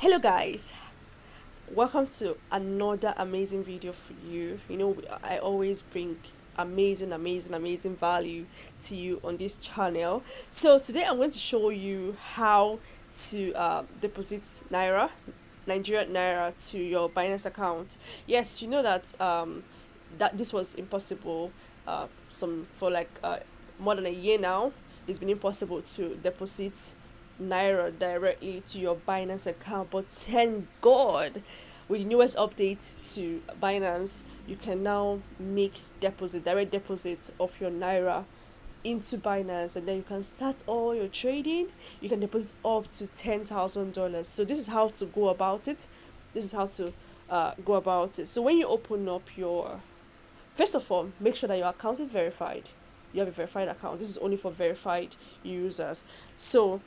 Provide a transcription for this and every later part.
Hello guys, welcome to another amazing video for you. I always bring amazing value to you on this channel. So today I'm going to show you how to deposit Nigerian Naira to your Binance account. Yes, you know that that this was impossible some for like more than a year now. It's been impossible to deposit Naira directly to your Binance account, but thank God, with the newest update to Binance, you can now make direct deposit of your Naira into Binance, and then you can start all your trading. You can deposit up to $10,000. So this is how to go about it. This is how to go about it. So when you open up your, first of all, make sure that your account is verified. You have a verified account. This is only for verified users. So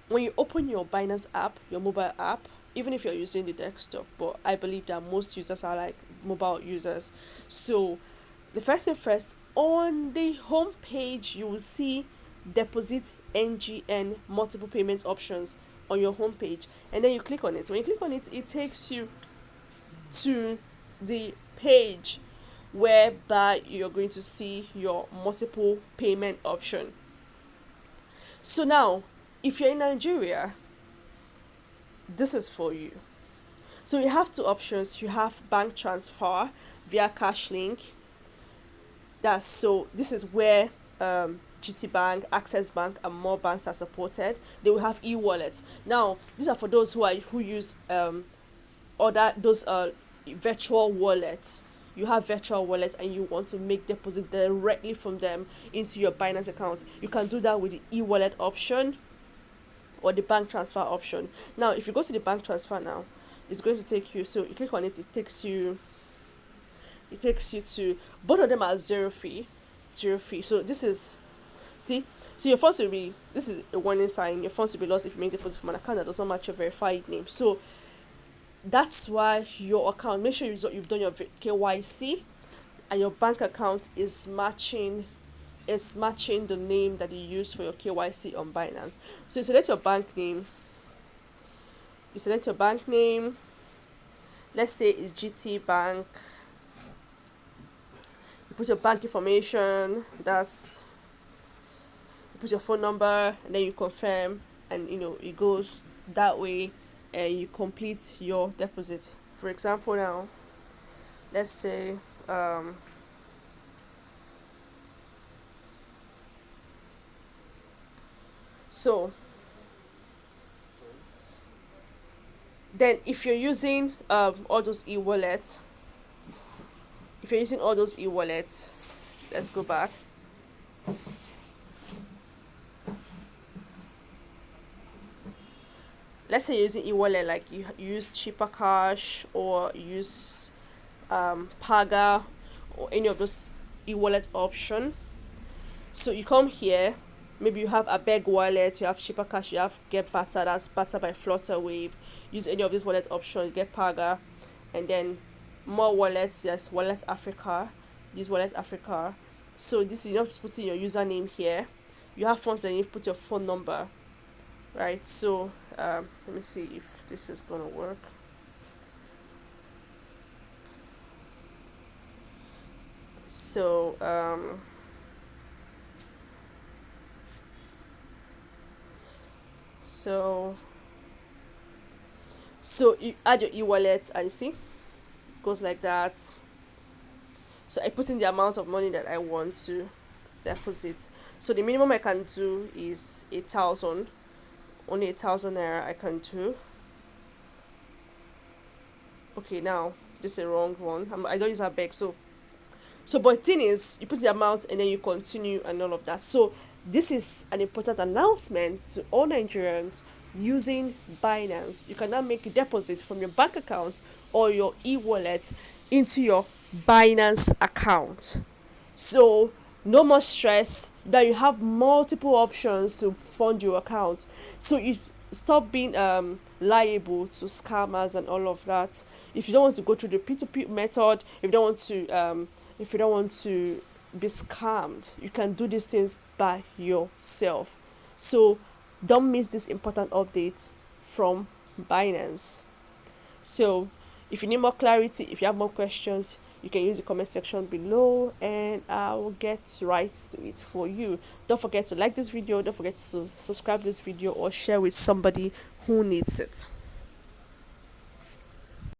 when you open your Binance app, your mobile app, even if you're using the desktop, but I believe that most users are like mobile users. So the first thing first, on the home page, you will see deposit NGN multiple payment options on your home page, and then you click on it. When you click on it, it takes you to the page whereby you're going to see your multiple payment option. So now, if you're in Nigeria, this is for you. So you have two options. You have bank transfer via cash link. This is where GT Bank, Access Bank, and more banks are supported. They will have e-wallets. Now, these are for those who use other those virtual wallets. You have virtual wallets and you want to make deposit directly from them into your Binance account. You can do that with the e-wallet option or the bank transfer option. Now, if you go to the bank transfer now, it's going to take you. So you click on it, it takes you. It takes you to, both of them are zero fee. So this is, see, so your funds will be. This is a warning sign. Your funds will be lost if you make deposit from an account that does not match your verified name. So that's why your account. Make sure you've done your KYC, and your bank account is matching the name that you use for your KYC on Binance. So you select your bank name. You select your bank name. Let's say it's GT Bank. You put your bank information. You put your phone number, and then you confirm, and it goes that way, and you complete your deposit. For example, now let's say so then if you're using all those e-wallets, let's go back. Let's say you're using e-wallet, like you use cheaper cash, or you use Paga, or any of those e-wallet option. So you come here, maybe you have a beg wallet, you have cheaper cash, you have get Butter, that's Butter by Flutterwave. Use any of these wallet options, get Paga, and then more wallets. Yes, Wallet Africa, this Wallet Africa. So this, you have to put in your username here. You have funds, and you put your phone number, right? So let me see if this is gonna work. So so you add your e-wallet, and you see it goes like that. So I put in the amount of money that I want to deposit. So the minimum I can do is 8,000. Only 8,000 naira I can do. Okay, now this is a wrong one. I don't use a bag. So but the thing is, you put the amount and then you continue and all of that. So this is an important announcement to all Nigerians using Binance. You can now make a deposit from your bank account or your e-wallet into your Binance account. So no more stress, that you have multiple options to fund your account. So you stop being liable to scammers and all of that. If you don't want to go through the P2P method, if you don't want to be scammed, you can do these things by yourself. So don't miss this important update from Binance. So if you need more clarity, if you have more questions, you can use the comment section below and I will get right to it for you. Don't forget to like this video, don't forget to subscribe this video or share with somebody who needs it.